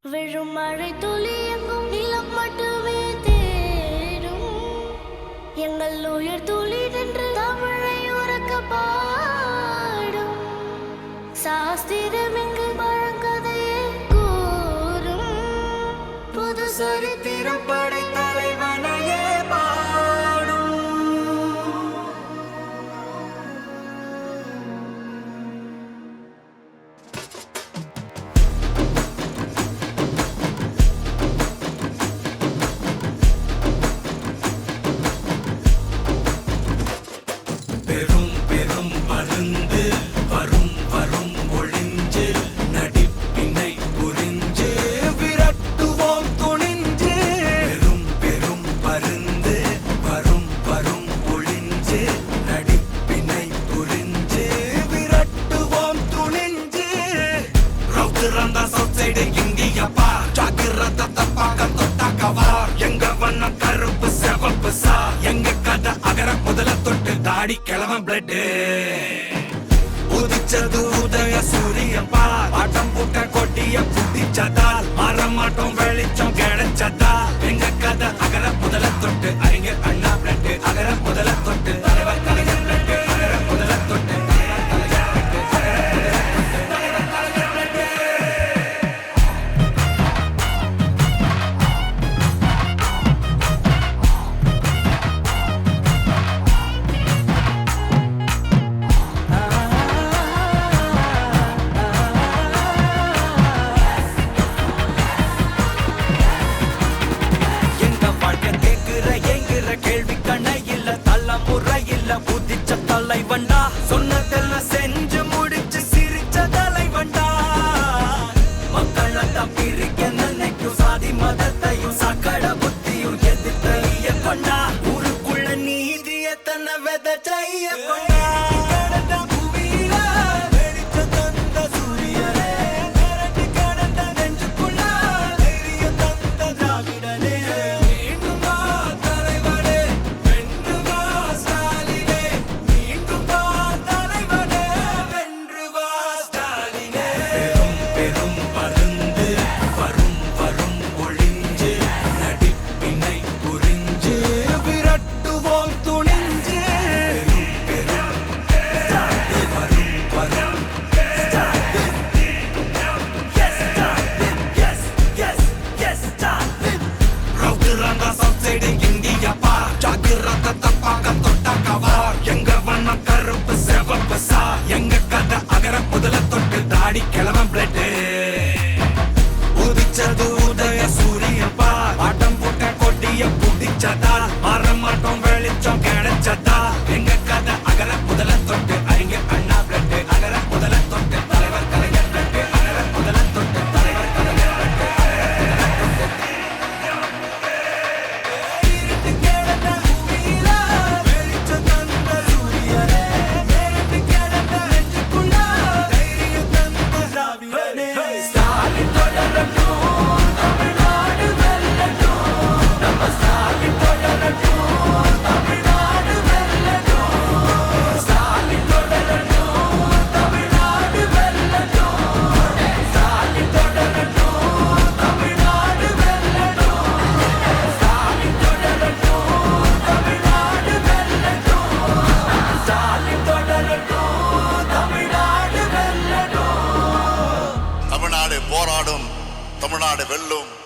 விழும் மழை துளி எங்கும் நிலம் மட்டுமே தேடும் எங்கள் உயிர் துளி நின்று தமிழை உறக்க பாடும் சாஸ்திரம் எங்கு பழங்கதையே கூறும் புது சரித்திரம் படை தலைவனையே கிழவன் பிளட் உதிச்சது உதய சூரியன் பார் ஆட்டம் போட்ட கொட்டிய புட்டிச்சதால் மாறமாட்டோம் வெளிச்சம் கிடைச்சதால் எங்க கதை அகர முதல தொட்டு அறிஞர் அண்ணா பிளட் அகர முதல தொட்டு தலைவர் கலைஞர் பிளட் அகர முதல தொட்டு தலைவண்டா சொன்னதெல்லாம் செஞ்சு முடிச்சு சிரிச்ச தலைவண்டா மக்கள் பிரிக்க நினைக்கும் சாதி மதத்தையும் சக்கட புத்தியும் எதிர்த்தைய கொண்டா ஊருக்குள்ள நீதிய தன்னை விதைச்சைய கொண்டா கிழவன் பிளட் உதிச்சது உதய சூரியன் பார் ஆட்டம் போட்ட கொட்டிய புட்டிச்சதால் மாறமாட்டோம் வெளிச்சம் கிடைச்சதா எங்க கதை அகர முதல தொட்டு அறிஞர் அண்ணா பிளட் அகர முதல தொட்டு தலைவர் கலைஞர் பிளட் அகர முதல தொட்டு தலைவர் கலைஞர் பிளட் போராடும் தமிழ்நாடு வெல்லும்.